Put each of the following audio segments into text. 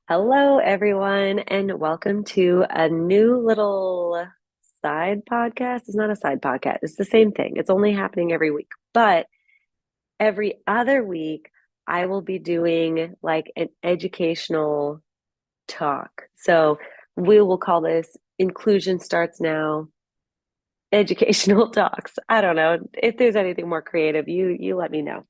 Hello, everyone, and welcome to a new little side podcast. It's not a side podcast, it's the same thing. It's only happening every week, but every other week, I will be doing like an educational talk. So we will call this Inclusion Starts Now Educational Talks. I don't know if there's anything more creative, you let me know.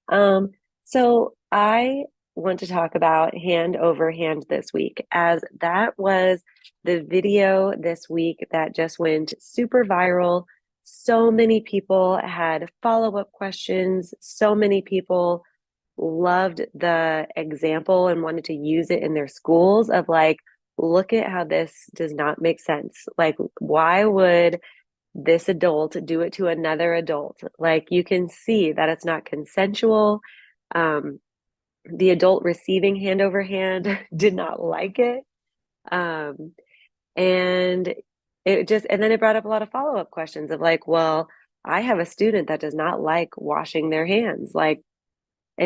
Um, so I want to talk about hand over hand this week, as that was the video this week that just went super viral. So many people had follow-up questions. So many people loved the example and wanted to use it in their schools of like, look at how this does not make sense. Like, why would this adult do it to another adult? Like you can see that it's not consensual. Um, the adult receiving hand over hand did not like it. Um, and and then it brought up a lot of follow-up questions of like, well, I have a student that does not like washing their hands. Like,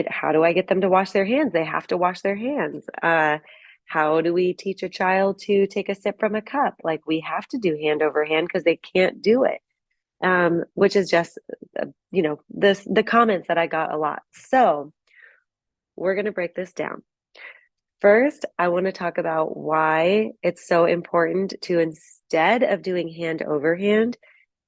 how do I get them to wash their hands? They have to wash their hands. How do we teach a child to take a sip from a cup? Like, we have to do hand over hand because they can't do it. Which is just, the comments that I got a lot. So we're going to break this down. First, I want to talk about why it's so important to, instead of doing hand over hand,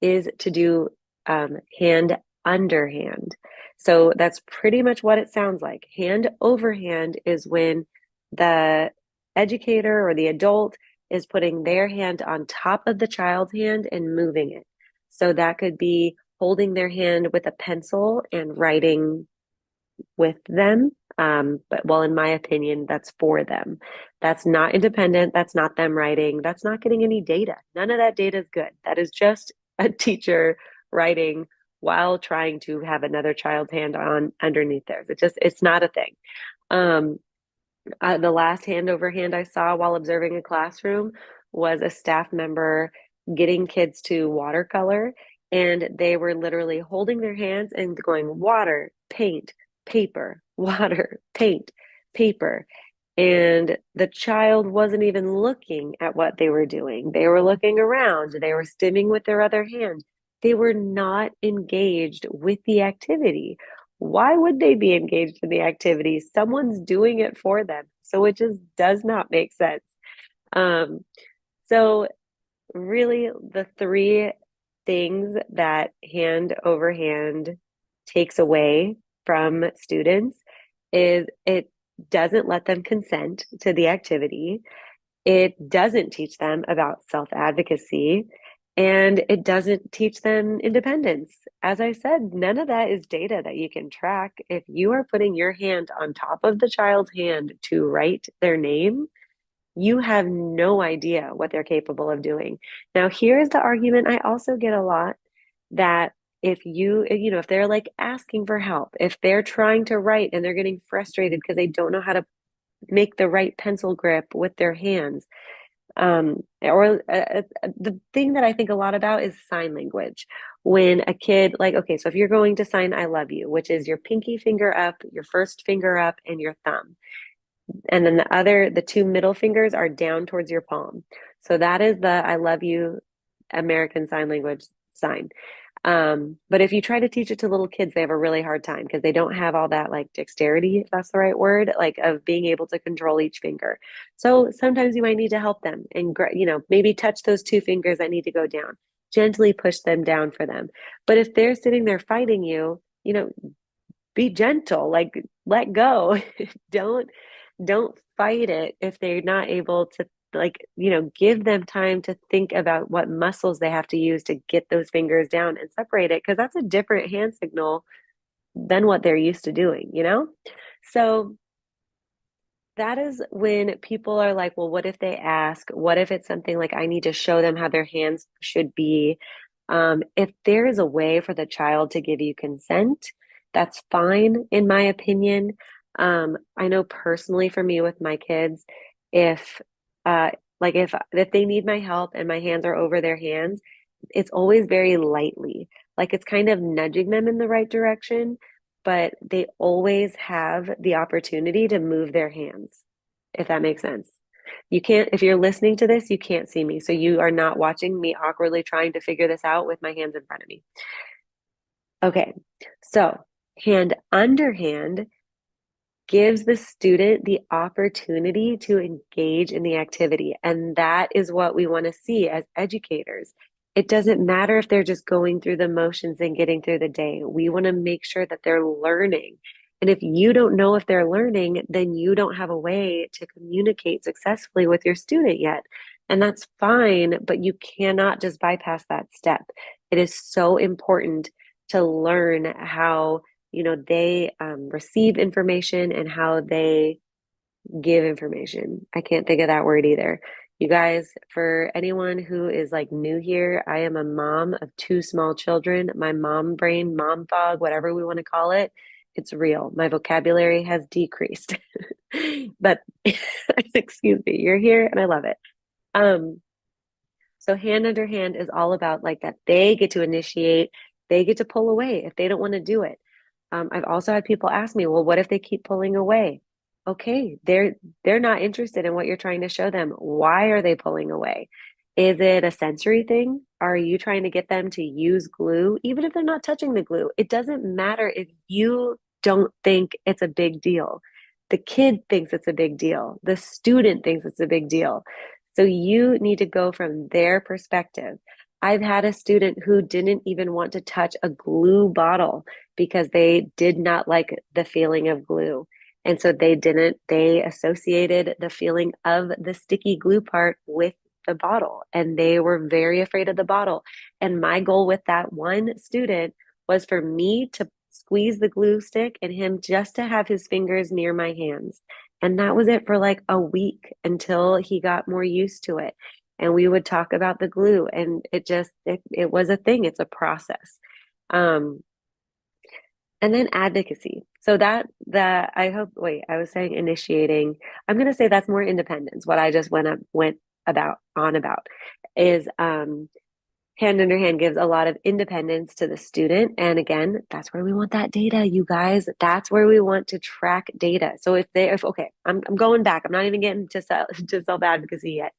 is to do hand under hand. So that's pretty much what it sounds like. Hand over hand is when the educator or the adult is putting their hand on top of the child's hand and moving it. So that could be holding their hand with a pencil and writing with them. But well, in my opinion, that's for them. That's not independent. That's not them writing. That's not getting any data. None of that data is good. That is just a teacher writing while trying to have another child's hand on underneath theirs. It's not a thing. Um, the last hand over hand I saw while observing a classroom was a staff member getting kids to watercolor, and they were literally holding their hands and going water, paint, paper, water, paint, paper. And the child wasn't even looking at what they were doing. They were looking around. They were stimming with their other hand. They were not engaged with the activity. Why would they be engaged in the activity? Someone's doing it for them. So it just does not make sense. Um, so really the three things that hand over hand takes away from students is it doesn't let them consent to the activity. It doesn't teach them about self-advocacy, and it doesn't teach them independence. As I said, none of that is data that you can track. If you are putting your hand on top of the child's hand to write their name, you have no idea what they're capable of doing. Now, here's the argument I also get a lot, that if they're like asking for help, if they're trying to write and they're getting frustrated because they don't know how to make the right pencil grip with their hands, the thing that I think a lot about is sign language. When a kid, like, okay, so if you're going to sign I love you, which is your pinky finger up, your first finger up, and your thumb. And then the two middle fingers are down towards your palm. So that is the I love you American Sign Language sign. But if you try to teach it to little kids, they have a really hard time because they don't have all that like dexterity, if that's the right word, like of being able to control each finger. So sometimes you might need to help them and, maybe touch those two fingers that need to go down, gently push them down for them. But if they're sitting there fighting you, be gentle, like let go. don't don't fight it if they're not able to, like, give them time to think about what muscles they have to use to get those fingers down and separate it, because that's a different hand signal than what they're used to doing. So that is when people are like, well, what if they ask? What if it's something like I need to show them how their hands should be? If there is a way for the child to give you consent, that's fine, in my opinion. I know personally for me with my kids, if uh, if they need my help and my hands are over their hands, it's always very lightly. Like it's kind of nudging them in the right direction, but they always have the opportunity to move their hands. if that makes sense. You can't, if you're listening to this, you can't see me. So you are not watching me awkwardly trying to figure this out with my hands in front of me. Okay. So hand underhand gives the student the opportunity to engage in the activity. And that is what we want to see as educators. It doesn't matter if they're just going through the motions and getting through the day. We want to make sure that they're learning. And if you don't know if they're learning, then you don't have a way to communicate successfully with your student yet. And that's fine, but you cannot just bypass that step. It is so important to learn how they receive information and how they give information. I can't think of that word either. You guys, for anyone who is like new here, I am a mom of two small children. My mom brain, mom fog, whatever we want to call it, it's real. My vocabulary has decreased. But excuse me, you're here and I love it. Um, so hand under hand is all about like that they get to initiate, they get to pull away if they don't want to do it. I've also had people ask me, well, what if they keep pulling away? Okay, they're not interested in what you're trying to show them. Why are they pulling away? Is it a sensory thing? Are you trying to get them to use glue, even if they're not touching the glue? It doesn't matter if you don't think it's a big deal. The kid thinks it's a big deal. The student thinks it's a big deal. So you need to go from their perspective. I've had a student who didn't even want to touch a glue bottle because they did not like the feeling of glue. And so they associated the feeling of the sticky glue part with the bottle. And they were very afraid of the bottle. And my goal with that one student was for me to squeeze the glue stick and him just to have his fingers near my hands. And that was it for like a week until he got more used to it. And we would talk about the glue and it was a thing. It's a process. Um, and then advocacy. So that I hope, wait, I was saying initiating. I'm going to say that's more independence. What I just went about is hand under hand gives a lot of independence to the student. And again, that's where we want that data, you guys. That's where we want to track data. So if okay, I'm going back. I'm not even getting to self advocacy yet.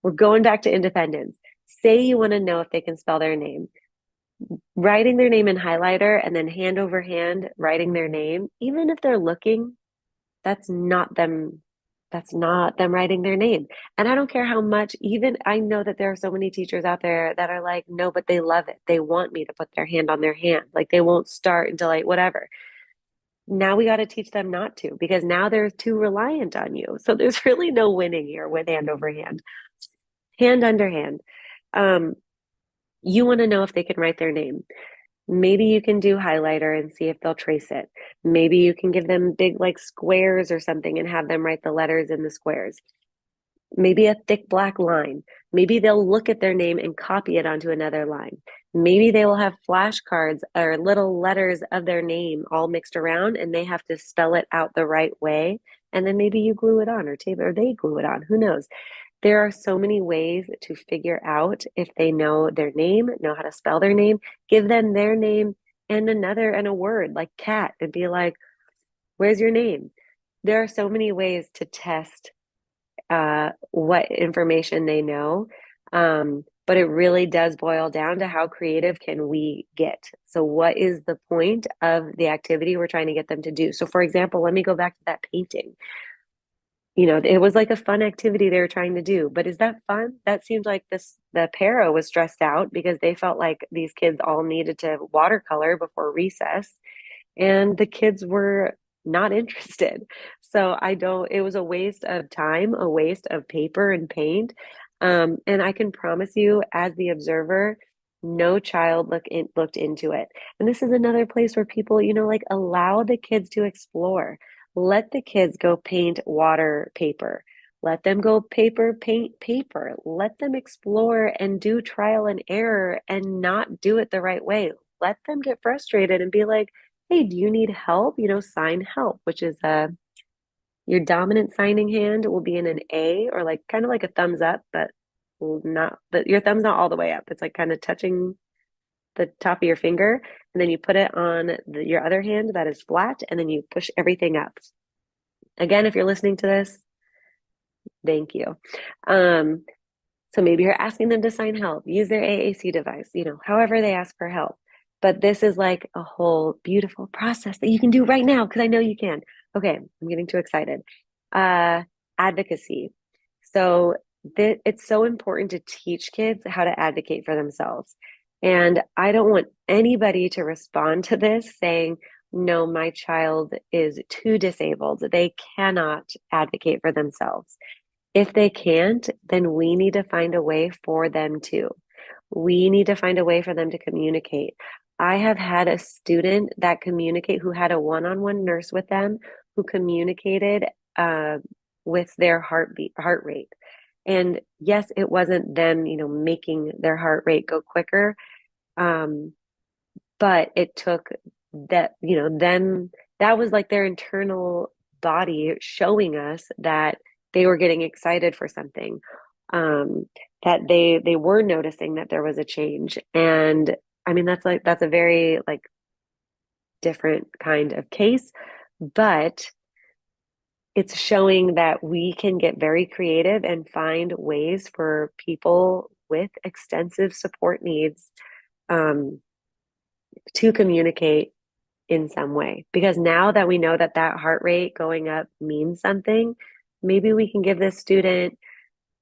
We're going back to independence. Say you want to know if they can spell their name. Writing their name in highlighter and then hand over hand writing their name, even if they're looking, that's not them. That's not them writing their name. And I don't care how much, even I know that there are so many teachers out there that are like, no, but they love it. They want me to put their hand on their hand. Like they won't start until like whatever. Now we got to teach them not to because now they're too reliant on you. So there's really no winning here with hand over hand, hand under hand. Um, you want to know if they can write their name. Maybe you can do highlighter and see if they'll trace it. Maybe you can give them big like squares or something and have them write the letters in the squares. Maybe a thick black line. Maybe they'll look at their name and copy it onto another line. Maybe they will have flashcards or little letters of their name all mixed around and they have to spell it out the right way. And then maybe you glue it on or tape it or they glue it on. Who knows? There are so many ways to figure out if they know their name, know how to spell their name, give them their name and a word like cat and be like, where's your name? There are so many ways to test what information they know. But it really does boil down to how creative can we get? So what is the point of the activity we're trying to get them to do? So for example, let me go back to that painting. It was like a fun activity they were trying to do, but is that fun? That seemed like the para was stressed out because they felt like these kids all needed to watercolor before recess and the kids were not interested. So it was a waste of time, a waste of paper and paint. And I can promise you, as the observer, no child looked into it. And this is another place where people, like allow the kids to explore. Let the kids go paint water paper. Let them go paper, paint paper. Let them explore and do trial and error and not do it the right way. Let them get frustrated and be like, hey, do you need help? Sign help, which is your dominant signing hand will be in an A or like kind of like a thumbs up, but your thumb's not all the way up. It's like kind of touching the top of your finger. And then you put it on your other hand that is flat, and then you push everything up. Again, if you're listening to this, Thank you. Um, so maybe you're asking them to sign help, use their AAC device, however they ask for help. But this is like a whole beautiful process that you can do right now because I know you can. Okay, I'm getting too excited. Uh, Advocacy. So it's so important to teach kids how to advocate for themselves. And I don't want anybody to respond to this saying, no, my child is too disabled. They cannot advocate for themselves. If they can't, then we need to find a way for them to. We need to find a way for them to communicate. I have had a student that communicate who had a one-on-one nurse with them who communicated uh, with their heart rate. And yes, it wasn't them, making their heart rate go quicker, um, but it took them, that was like their internal body showing us that they were getting excited for something, um, that they were noticing that there was a change. And I mean, that's a very like different kind of case, but it's showing that we can get very creative and find ways for people with extensive support needs, um, to communicate in some way. Because now that we know that that heart rate going up means something, maybe we can give this student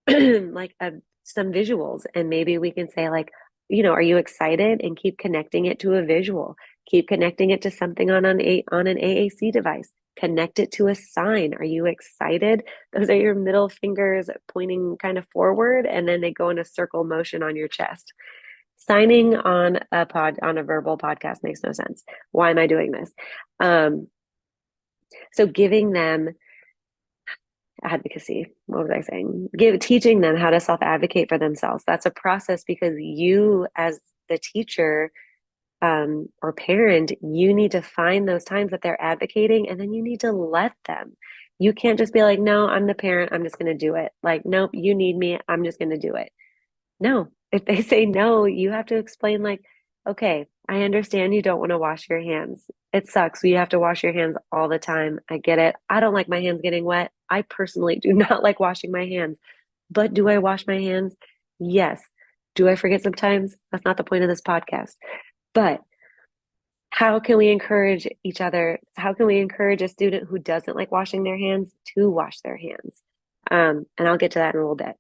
like some visuals, and maybe we can say like, are you excited? And keep connecting it to a visual. Keep connecting it to something on an AAC device. Connect it to a sign. Are you excited? Those are your middle fingers pointing kind of forward, and then they go in a circle motion on your chest. Signing on a verbal podcast makes no sense. Why am I doing this? Um, so giving them advocacy. What was I saying? Teaching them how to self-advocate for themselves. That's a process because you, as the teacher, or parent, you need to find those times that they're advocating, and then you need to let them. You can't just be like, no, I'm the parent, I'm just going to do it. Like, nope, you need me, I'm just going to do it. No, if they say no, you have to explain, like, okay, I understand you don't want to wash your hands. It sucks. You have to wash your hands all the time. I get it. I don't like my hands getting wet. I personally do not like washing my hands. But do I wash my hands? Yes. Do I forget sometimes? That's not the point of this podcast. But how can we encourage each other? How can we encourage a student who doesn't like washing their hands to wash their hands? And I'll get to that in a little bit.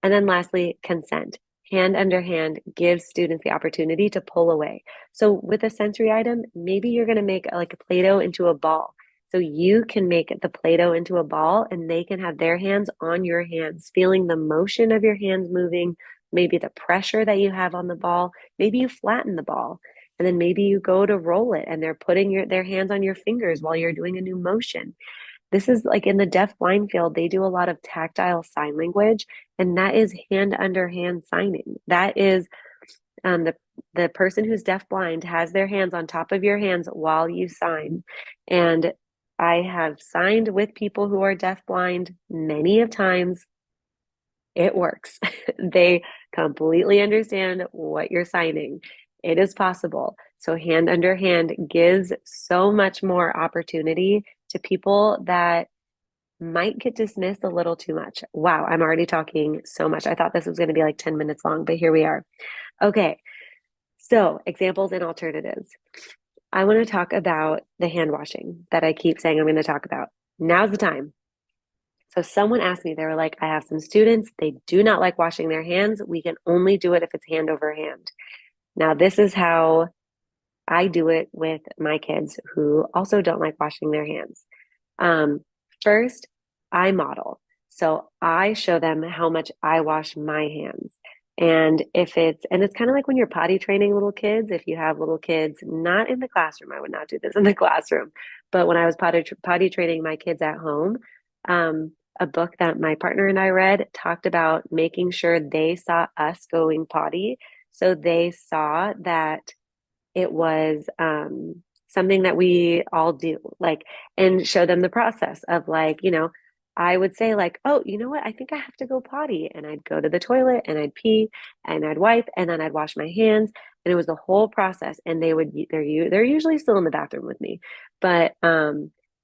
And then lastly, consent. Hand under hand gives students the opportunity to pull away. So with a sensory item, maybe you're going to make like a Play-Doh into a ball. So you can make the Play-Doh into a ball, and they can have their hands on your hands, feeling the motion of your hands moving, maybe the pressure that you have on the ball. Maybe you flatten the ball, and then maybe you go to roll it and they're putting their hands on your fingers while you're doing a new motion. This is like in the deaf blind field, they do a lot of tactile sign language, and that is hand under hand signing. That is the person who's deaf blind has their hands on top of your hands while you sign. And I have signed with people who are deaf blind many of times. It works. They completely understand what you're signing. It is possible. So hand under hand gives so much more opportunity to people that might get dismissed a little too much. Wow, I'm already talking so much. I thought this was going to be like 10 minutes long, but here we are. Okay, so examples and alternatives. I want to talk about the hand washing that I keep saying I'm going to talk about. Now's the time. So someone asked me, they were like, I have some students, they do not like washing their hands. We can only do it if it's hand over hand. Now, this is how I do it with my kids who also don't like washing their hands. First, I model. So I show them how much I wash my hands. And it's kind of like when you're potty training little kids, if you have little kids, not in the classroom, I would not do this in the classroom, but when I was potty training my kids at home, a book that my partner and I read talked about making sure they saw us going potty. So they saw that it was something that we all do, like, and show them the process of like, I would say like, oh, you know what? I think I have to go potty. And I'd go to the toilet and I'd pee and I'd wipe and then I'd wash my hands. And it was the whole process. And they're usually still in the bathroom with me, but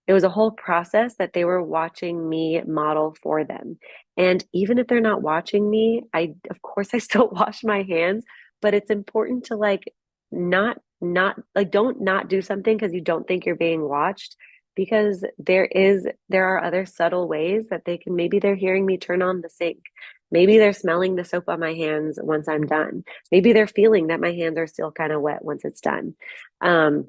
It was a whole process that they were watching me model for them. And even if they're not watching me, of course, I still wash my hands, but it's important to like not like, don't not do something because you don't think you're being watched, because there are other subtle ways that they can, maybe they're hearing me turn on the sink. Maybe they're smelling the soap on my hands once I'm done. Maybe they're feeling that my hands are still kind of wet once it's done. Um,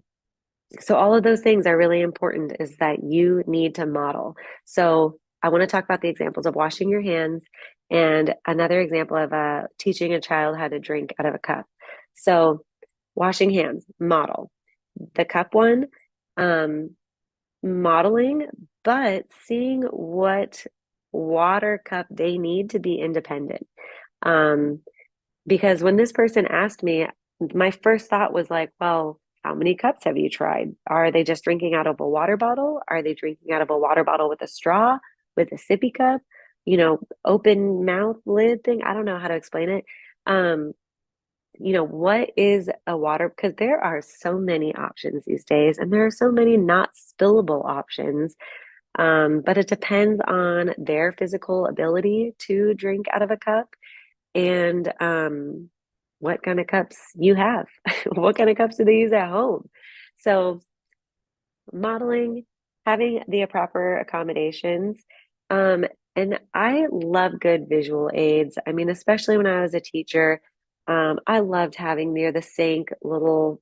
so all of those things are really important, is that you need to model. So I want to talk about the examples of washing your hands and another example of teaching a child how to drink out of a cup. So washing hands, model. The cup one, um, modeling, but seeing what water cup they need to be independent. Um, because when this person asked me, my first thought was like, well, how many cups have you tried? Are they just drinking out of a water bottle? Are they drinking out of a water bottle with a straw, with a sippy cup, open mouth lid thing? I don't know how to explain it. Um, what is a water? Because there are so many options these days, and there are so many not spillable options. But it depends on their physical ability to drink out of a cup, and what kind of cups you have. What kind of cups do they use at home? So, modeling, having the proper accommodations. Um, and I love good visual aids. I mean, especially when I was a teacher, I loved having near the sink little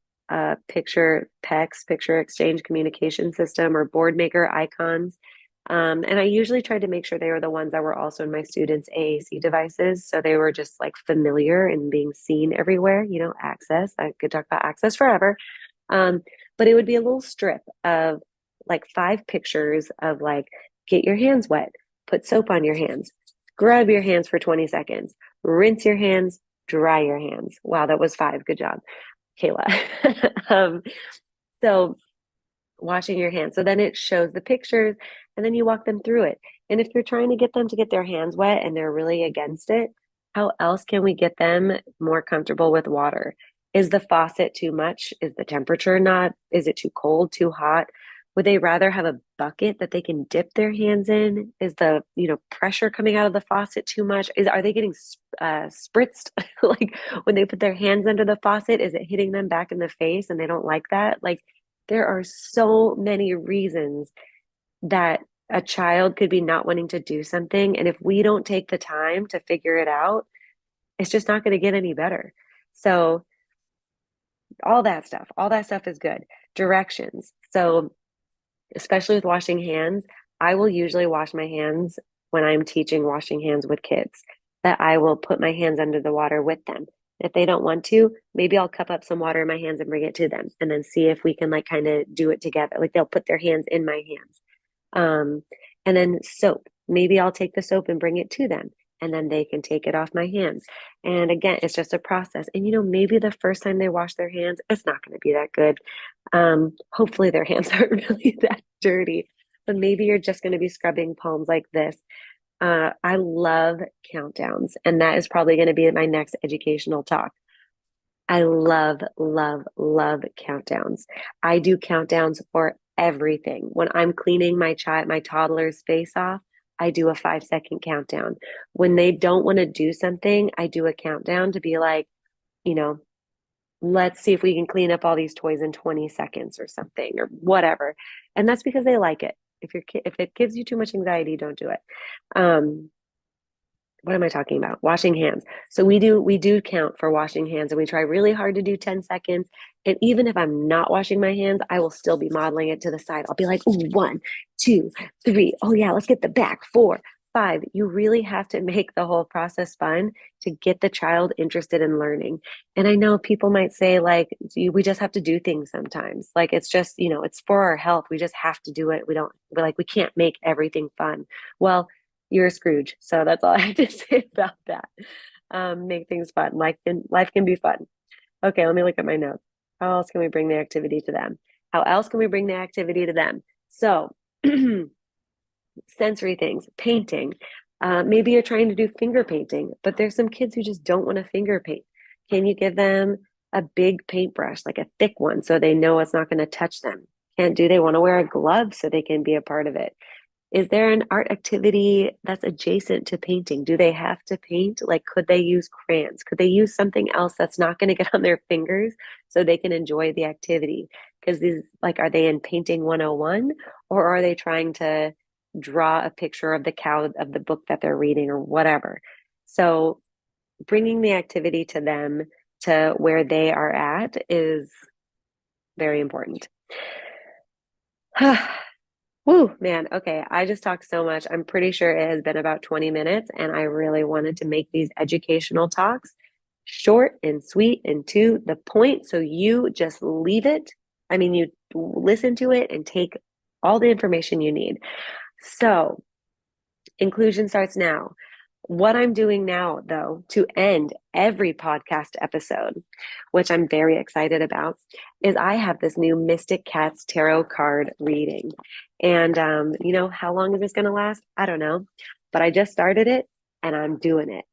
picture PEX, picture exchange communication system, or board maker icons. And I usually tried to make sure they were the ones that were also in my students' AAC devices. So they were just like familiar and being seen everywhere, access. I could talk about access forever. Um, but it would be a little strip of like 5 pictures of like, get your hands wet, put soap on your hands, scrub your hands for 20 seconds, rinse your hands, dry your hands. Wow, that was 5. Good job, Kayla. um, so washing your hands. So then it shows the pictures and then you walk them through it. And if you're trying to get them to get their hands wet and they're really against it, how else can we get them more comfortable with water? Is the faucet too much? Is the temperature not? Is it too cold, too hot? Would they rather have a bucket that they can dip their hands in? Is the, pressure coming out of the faucet too much? Are they getting spritzed? Like when they put their hands under the faucet, is it hitting them back in the face and they don't like that? Like there are so many reasons that a child could be not wanting to do something. And if we don't take the time to figure it out, it's just not going to get any better. So all that stuff is good. Directions. So especially with washing hands, I will usually wash my hands when I'm teaching washing hands with kids, that I will put my hands under the water with them. If they don't want to, maybe I'll cup up some water in my hands and bring it to them and then see if we can like kind of do it together. Like they'll put their hands in my hands. Um, and then soap. Maybe I'll take the soap and bring it to them and then they can take it off my hands. And again, it's just a process. And maybe the first time they wash their hands, it's not going to be that good. Hopefully their hands aren't really that dirty, but maybe you're just going to be scrubbing palms like this. I love countdowns, and that is probably going to be my next educational talk. I love, love, love countdowns. I do countdowns for everything. When I'm cleaning my toddler's face off, I do a 5-second countdown. When they don't want to do something, I do a countdown to be like, you know, let's see if we can clean up all these toys in 20 seconds or something or whatever. And that's because they like it. If it gives you too much anxiety, don't do it. Um, what am I talking about? Washing hands. So we do count for washing hands and we try really hard to do 10 seconds. And even if I'm not washing my hands, I will still be modeling it to the side. I'll be like, ooh, 1, 2, 3. Oh yeah, let's get the back. 4, 5. You really have to make the whole process fun to get the child interested in learning. And I know people might say like, we just have to do things sometimes. Like it's just, it's for our health. We just have to do it. We can't make everything fun. Well, you're a Scrooge. So that's all I have to say about that. Make things fun. Life can be fun. Okay, let me look at my notes. How else can we bring the activity to them? How else can we bring the activity to them? So, sensory things, painting. Maybe you're trying to do finger painting, but there's some kids who just don't want to finger paint. Can you give them a big paintbrush, like a thick one, so they know it's not going to touch them? And do they want to wear a glove so they can be a part of it? Is there an art activity that's adjacent to painting? Do they have to paint? Like, could they use crayons? Could they use something else that's not going to get on their fingers so they can enjoy the activity? Because these, like, are they in painting 101 or are they trying to draw a picture of the cow of the book that they're reading or whatever? So, bringing the activity to them to where they are at is very important. Woo, man. Okay. I just talked so much. I'm pretty sure it has been about 20 minutes, and I really wanted to make these educational talks short and sweet and to the point. So you just leave it. I mean, you listen to it and take all the information you need. So inclusion starts now. What I'm doing now, though, to end every podcast episode, which I'm very excited about, is I have this new Mystic Cats tarot card reading. And, how long is this going to last? I don't know. But I just started it and I'm doing it.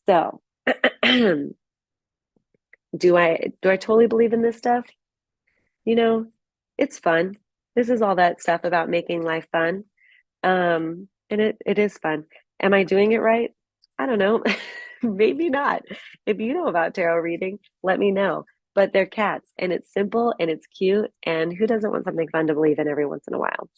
So, do I totally believe in this stuff? You know, it's fun. This is all that stuff about making life fun. And it is fun. Am I doing it right? I don't know. Maybe not. If you know about tarot reading, let me know. But they're cats and it's simple and it's cute. And who doesn't want something fun to believe in every once in a while?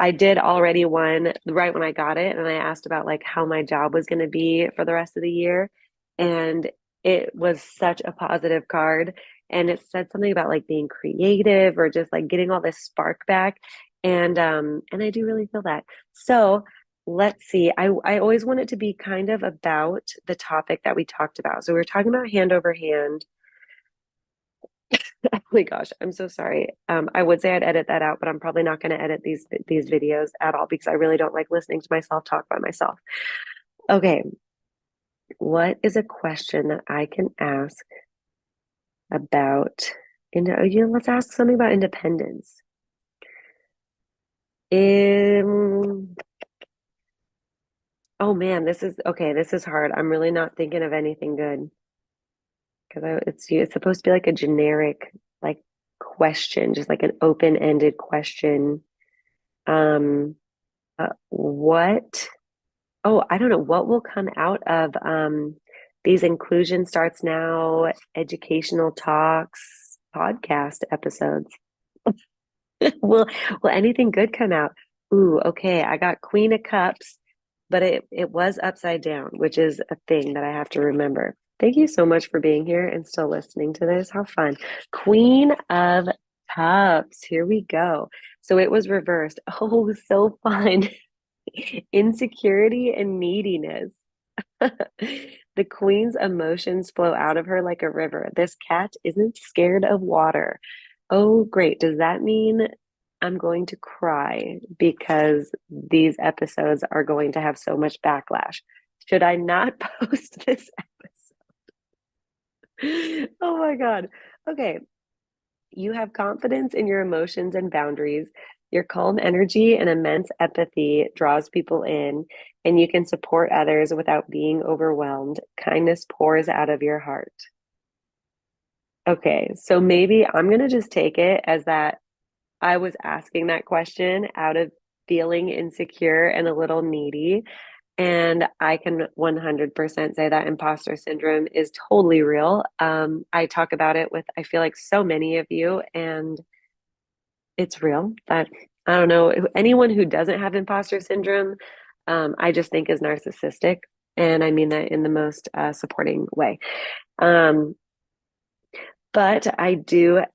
I did already one right when I got it, and I asked about like how my job was going to be for the rest of the year. And it was such a positive card. And it said something about like being creative or just like getting all this spark back. And I do really feel that. So let's see. I always want it to be kind of about the topic that we talked about. So we were talking about hand over hand. Oh my gosh, I'm so sorry. I would say I'd edit that out, but I'm probably not going to edit these videos at all because I really don't like listening to myself talk by myself. Okay, what is a question that I can ask about? Let's ask something about independence. Um, oh man, this is okay. This is hard. I'm really not thinking of anything good because it's supposed to be like a generic like question, just like an open-ended question. Um, what? Oh, I don't know what will come out of these inclusion starts now educational talks podcast episodes. Will will anything good come out? Ooh, okay. I got Queen of Cups, but it was upside down, which is a thing that I have to remember. Thank you so much for being here and still listening to this. How fun. Queen of Cups. Here we go. So it was reversed. Oh, so fun. Insecurity and neediness. The queen's emotions flow out of her like a river. This cat isn't scared of water. Oh, great. Does that mean I'm going to cry because these episodes are going to have so much backlash? Should I not post this episode? Oh my God. Okay. You have confidence in your emotions and boundaries. Your calm energy and immense empathy draws people in, and you can support others without being overwhelmed. Kindness pours out of your heart. Okay, so maybe I'm going to just take it as that I was asking that question out of feeling insecure and a little needy. And I can 100% say that imposter syndrome is totally real. I talk about it with, I feel like so many of you, and it's real. But I don't know, anyone who doesn't have imposter syndrome, I just think is narcissistic. And I mean that in the most supporting way. Um, but I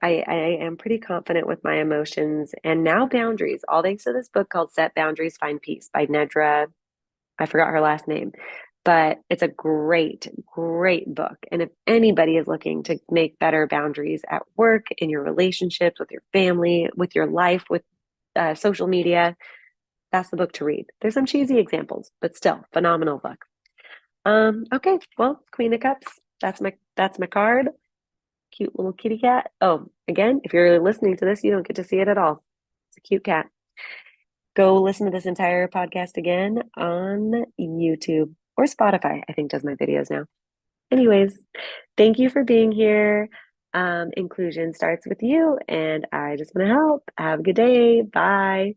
am pretty confident with my emotions and now boundaries, all thanks to this book called Set Boundaries, Find Peace by Nedra. I forgot her last name, but it's a great, great book. And if anybody is looking to make better boundaries at work, in your relationships, with your family, with your life, with social media, that's the book to read. There's some cheesy examples, but still phenomenal book. Okay, well, Queen of Cups, that's my card. Cute little kitty cat. Oh, again, if you're listening to this, you don't get to see it at all. It's a cute cat. Go listen to this entire podcast again on YouTube or Spotify, I think does my videos now. Anyways, thank you for being here. Inclusion starts with you, and I just want to help. Have a good day. Bye.